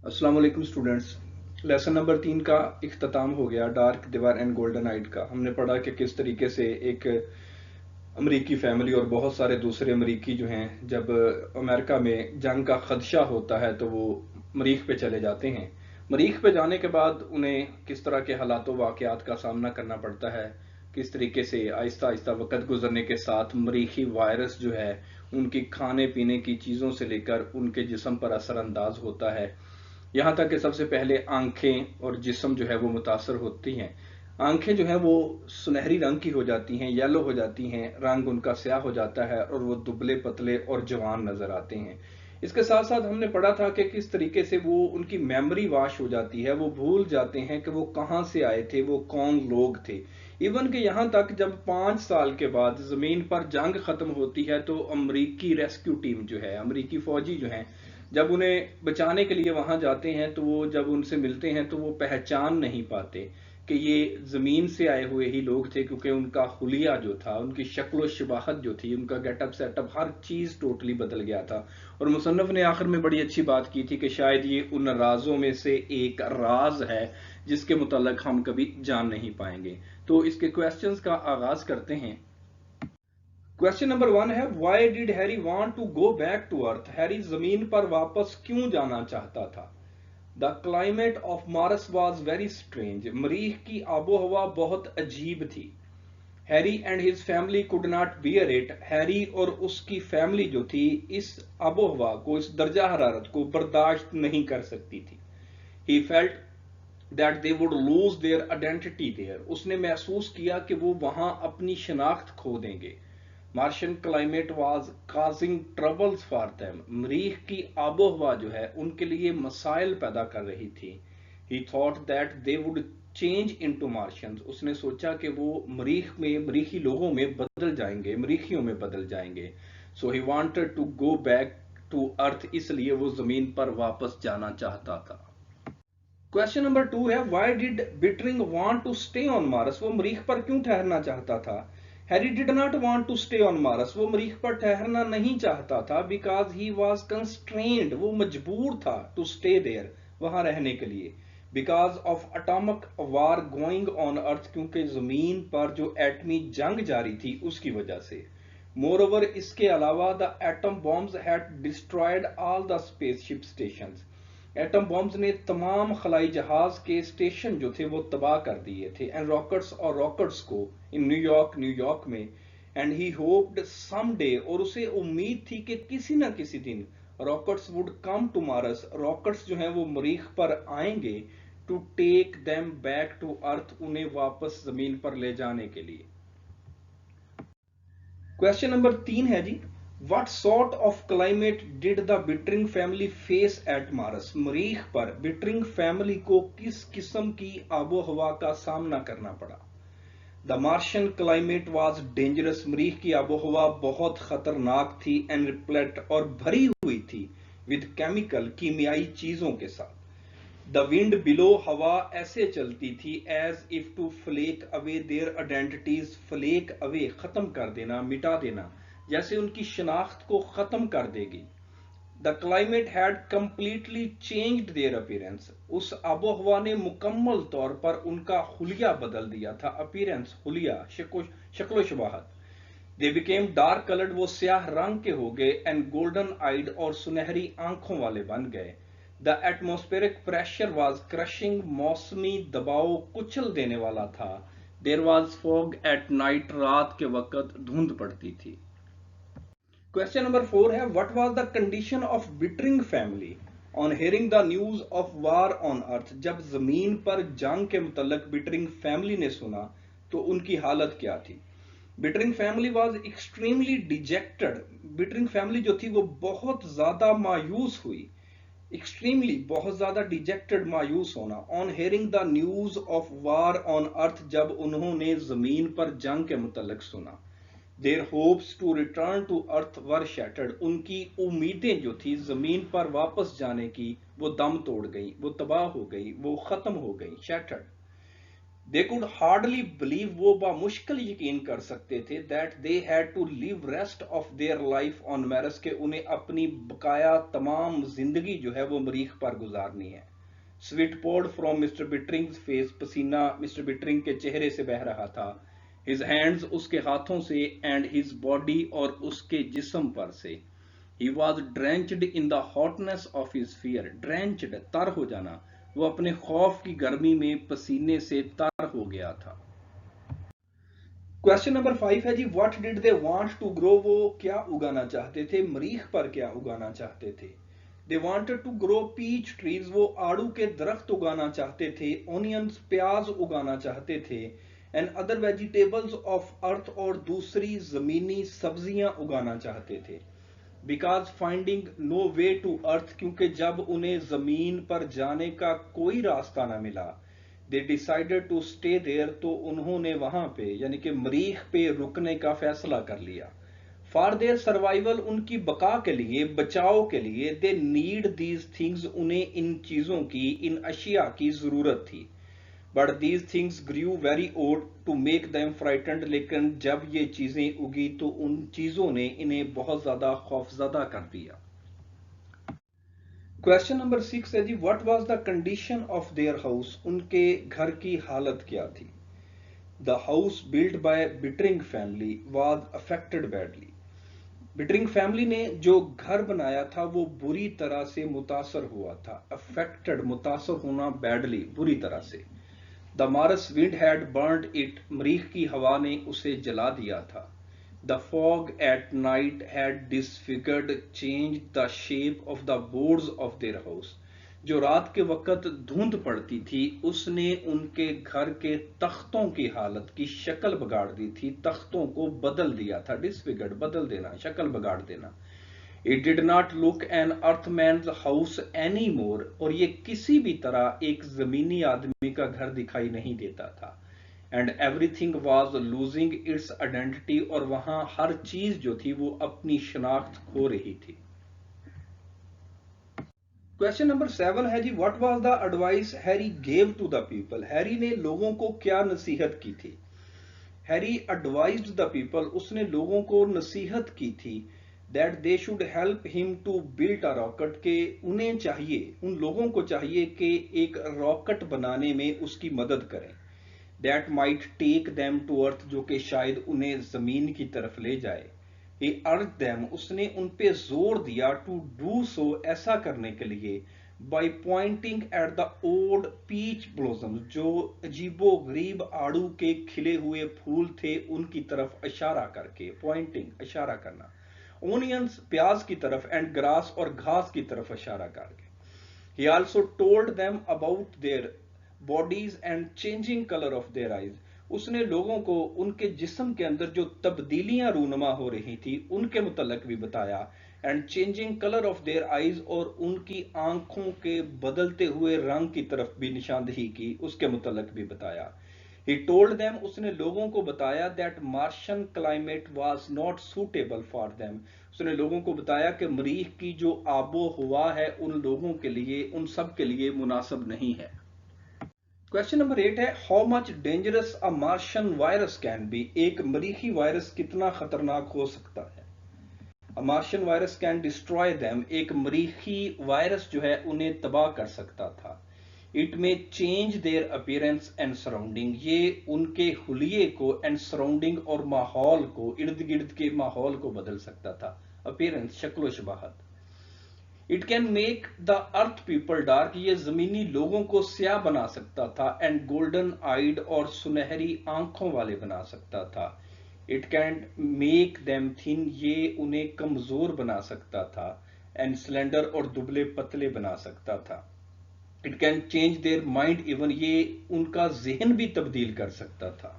السلام علیکم students. Lesson number 3 کا اختتام ہو گیا، ڈارک دیوار اینڈ گولڈن آئٹ کا۔ ہم نے پڑھا کہ کس طریقے سے ایک امریکی فیملی اور بہت سارے دوسرے امریکی جو ہیں جب امریکہ میں جنگ کا خدشہ ہوتا ہے تو وہ مریخ پہ چلے جاتے ہیں۔ مریخ پہ جانے کے بعد انہیں کس طرح کے حالات و واقعات کا سامنا کرنا پڑتا ہے، کس طریقے سے آہستہ آہستہ وقت گزرنے کے ساتھ مریخی وائرس جو ہے ان کی کھانے پینے کی چیزوں سے لے کر ان کے جسم پر اثر انداز ہوتا ہے، یہاں تک کہ سب سے پہلے آنکھیں اور جسم جو ہے وہ متاثر ہوتی ہیں۔ آنکھیں جو ہیں وہ سنہری رنگ کی ہو جاتی ہیں، یلو ہو جاتی ہیں، رنگ ان کا سیاہ ہو جاتا ہے اور وہ دبلے پتلے اور جوان نظر آتے ہیں۔ اس کے ساتھ ساتھ ہم نے پڑھا تھا کہ کس طریقے سے وہ ان کی میموری واش ہو جاتی ہے، وہ بھول جاتے ہیں کہ وہ کہاں سے آئے تھے، وہ کون لوگ تھے۔ ایون کہ یہاں تک جب 5 سال کے بعد زمین پر جنگ ختم ہوتی ہے تو امریکی ریسکیو ٹیم جو ہے، امریکی فوجی جو ہیں، جب انہیں بچانے کے لیے وہاں جاتے ہیں تو وہ جب ان سے ملتے ہیں تو وہ پہچان نہیں پاتے کہ یہ زمین سے آئے ہوئے ہی لوگ تھے، کیونکہ ان کا حلیہ جو تھا، ان کی شکل و شباہت جو تھی، ان کا گیٹ اپ سیٹ اپ، ہر چیز ٹوٹلی بدل گیا تھا۔ اور مصنف نے آخر میں بڑی اچھی بات کی تھی کہ شاید یہ ان رازوں میں سے ایک راز ہے جس کے متعلق ہم کبھی جان نہیں پائیں گے۔ تو اس کے کویسچنز کا آغاز کرتے ہیں۔ کوشچن نمبر 1 ہے why did Harry want to go back to Earth? Harry زمین پر واپس کیوں جانا چاہتا تھا؟ The climate of Mars was very strange, مریخ کی آب و ہوا بہت عجیب تھی۔ Harry and his family could not bear it, Harry اور اس کی فیملی جو تھی اس آب و ہوا کو، اس درجہ حرارت کو برداشت نہیں کر سکتی تھی۔ He felt that they would lose their identity there, اس نے محسوس کیا کہ وہ وہاں اپنی شناخت کھو دیں گے۔ Martian climate was causing troubles for them، مریخ کی آب و ہوا جو ہے ان کے لیے مسائل پیدا کر رہی تھی۔ He thought that they would change into Martians, اس نے سوچا کہ وہ مریخ میں، مریخی لوگوں میں بدل جائیں گے، مریخیوں میں بدل جائیں گے۔ So he wanted to go back to Earth, اس لیے وہ زمین پر واپس جانا چاہتا تھا۔ کوشچن نمبر 2 ہے why did Bittering want to stay on Mars? وہ مریخ پر کیوں ٹھہرنا چاہتا تھا؟ Harry did not want to stay on Mars, وہ مریخ پر ٹھہرنا نہیں چاہتا تھا، بیکاز ہی واز کنسٹرینڈ، وہ مجبور تھا، ٹو اسٹے دیئر، وہاں رہنے کے لیے، because of atomic war going on Earth, کیونکہ زمین پر جو ایٹمی جنگ جاری تھی اس کی وجہ سے۔ مور اوور، اس کے علاوہ the atom bombs had destroyed all the space ship stations, atom bombs نے تمام خلائی جہاز کے اسٹیشن جو تھے وہ تباہ کر دیے تھے، اینڈ راکٹس اور راکٹس کو ان نیو یارک میں، and he hoped some day, اور اسے امید تھی کہ کسی نہ کسی دن rockets would come to Mars, rockets جو ہیں وہ مریخ پر آئیں گے، to take them back to Earth, انہیں واپس زمین پر لے جانے کے لیے۔ کوشچن نمبر 3 ہے جی what sort of climate did the Bittering family face at Mars? مریخ پر بٹرنگ فیملی کو کس قسم کی آب و ہوا کا سامنا کرنا پڑا؟ دا مارشین کلائمیٹ واز ڈینجرس، مریخ کی آب و ہوا بہت خطرناک تھی، اینڈ ریپلیٹ، اور بھری ہوئی تھی، ود کیمیکل، کیمیائی چیزوں کے ساتھ۔ دا ونڈ بلو، ہوا ایسے چلتی تھی، as if to flake away their identities, flake away ختم کر دینا، مٹا دینا، جیسے ان کی شناخت کو ختم کر دے گی۔ The climate had completely changed their appearance, اس آب و ہوا نے مکمل طور پر ان کا حلیہ بدل دیا تھا، اپیرنس، حلیہ، شکل و شباہت۔ دے بیکیم ڈارک کلرڈ، وہ سیاہ رنگ کے ہو گئے، اینڈ گولڈن آئیڈ، اور سنہری آنکھوں والے بن گئے۔ The atmospheric pressure was crushing, موسمی دباؤ کچل دینے والا تھا۔ There was fog at night, رات کے وقت دھند پڑتی تھی۔ کوشچن نمبر 4 ہے what was the condition of Bittering family on hearing the news of war on Earth? جب زمین پر جنگ کے متعلق بٹرنگ فیملی نے سنا تو ان کی حالت کیا تھی؟ Bittering family was extremely dejected, Bittering family جو تھی وہ بہت زیادہ مایوس ہوئی، ایکسٹریملی، بہت زیادہ ڈیجیکٹڈ، مایوس ہونا، on hearing the news of war on Earth, جب انہوں نے زمین پر جنگ کے متعلق سنا۔ Their hopes to return to Earth were shattered, ان کی امیدیں جو تھی زمین پر واپس جانے کی وہ دم توڑ گئی، وہ تباہ ہو گئی، وہ ختم ہو گئی، shattered. They could hardly believe, وہ بامشکل یقین کر سکتے تھے that they had to live rest of their life on Mars, کہ انہیں اپنی بقایا تمام زندگی جو ہے وہ مریخ پر گزارنی ہے. Sweat poured from Mr. Bittering's face, پسینہ مسٹر بٹرنگ کے چہرے سے بہہ رہا تھا. His hands, اس کے ہاتھوں سے, and his body, اور اس کے جسم پر سے. He was drenched in the hotness of his fear. Drenched, تر ہو جانا. وہ اپنے خوف کی گرمی میں پسینے سے تر ہو گیا تھا. کوشچن نمبر 5 ہے جی what did they want to grow, وہ کیا اگانا چاہتے تھے, مریخ پر کیا اگانا چاہتے تھے. They wanted to grow peach trees, وہ آڑو کے درخت اگانا چاہتے تھے. Onions, پیاز اگانا چاہتے تھے. And other vegetables of earth, اور دوسری زمینی سبزیاں اگانا چاہتے تھے. Because finding no way to earth, کیونکہ جب انہیں زمین پر جانے کا کوئی راستہ نہ ملا, they decided to stay there, تو انہوں نے وہاں پہ یعنی کہ مریخ پہ رکنے کا فیصلہ کر لیا. For their survival, ان کی بقا کے لیے, بچاؤ کے لیے, they need these things, انہیں ان چیزوں کی, ان اشیاء کی ضرورت تھی. But these things grew very old to make them frightened, لیکن جب یہ چیزیں اگی تو ان چیزوں نے انہیں بہت زیادہ خوفزدہ کر دیا. کوشچن نمبر 6 ہے جی what was the condition of their house, ان کے گھر کی حالت کیا تھی. The house built by Bittering family was affected badly. Bittering family نے جو گھر بنایا تھا وہ بری طرح سے متاثر ہوا تھا. افیکٹڈ, متاثر ہونا, بیڈلی, بری طرح سے. The Mars wind had burnt it, مریخ کی ہوا نے اسے جلا دیا تھا. The fog at night had disfigured, changed the shape of the boards of their house. جو رات کے وقت دھند پڑتی تھی اس نے ان کے گھر کے تختوں کی حالت کی شکل بگاڑ دی تھی, تختوں کو بدل دیا تھا. ڈسفگرڈ, بدل دینا, شکل بگاڑ دینا. It did not look an earthman's house anymore, اور یہ کسی بھی طرح ایک زمینی آدمی کا گھر دکھائی نہیں دیتا تھا. And everything was losing its identity, اور وہاں ہر چیز جو تھی وہ اپنی شناخت کھو رہی تھی. کوشچن نمبر 7 ہے جی what was the advice Harry gave to the people, Harry نے لوگوں کو کیا نصیحت کی تھی. Harry advised the people, اس نے لوگوں کو نصیحت کی تھی that they should help him to build a rocket, کہ انہیں چاہیے, ان لوگوں کو چاہیے کہ ایک راکٹ بنانے میں اس کی مدد کریں. That might take them to earth, جو کہ شاید انہیں زمین کی طرف لے جائے. He urged them, اس نے ان پہ زور دیا to do so, ایسا کرنے کے لیے, by pointing at the old peach blossoms, جو عجیب و غریب آڑو کے کھلے ہوئے پھول تھے ان کی طرف اشارہ کر کے. pointing, اشارہ کرنا. Onions, پیاز کی طرف, and grass, اور گھاس کی طرف اشارہ کر کے. He also told them about their bodies and changing color of their eyes. اس نے لوگوں کو ان کے جسم کے اندر جو تبدیلیاں رونما ہو رہی تھی ان کے متعلق بھی بتایا. And changing colour of their eyes, اور ان کی آنکھوں کے بدلتے ہوئے رنگ کی طرف بھی نشاندہی کی, اس کے متعلق بھی بتایا. He told them, اس نے لوگوں کو بتایا that Martian climate was not suitable for them. اس نے لوگوں کو بتایا کہ مریخ کی جو آب و ہوا ہے ان لوگوں کے لیے, ان سب کے لیے مناسب نہیں ہے. کوشچن نمبر 8 ہے how much dangerous a Martian virus can be, ایک مریخی وائرس کتنا خطرناک ہو سکتا ہے. A Martian virus can destroy them, ایک مریخی وائرس جو ہے انہیں تباہ کر سکتا تھا. It may change their appearance and surrounding, یہ ان کے حلیے کو and surrounding, اور ماحول کو, ارد گرد کے ماحول کو بدل سکتا تھا. appearance, شکل و شباہت. It can make the earth people dark, یہ زمینی لوگوں کو سیاہ بنا سکتا تھا. and golden eyed, اور سنہری آنکھوں والے بنا سکتا تھا. It can make them thin, یہ انہیں کمزور بنا سکتا تھا. and slender, اور دبلے پتلے بنا سکتا تھا. It can change their mind even, یہ ان کا ذہن بھی تبدیل کر سکتا تھا.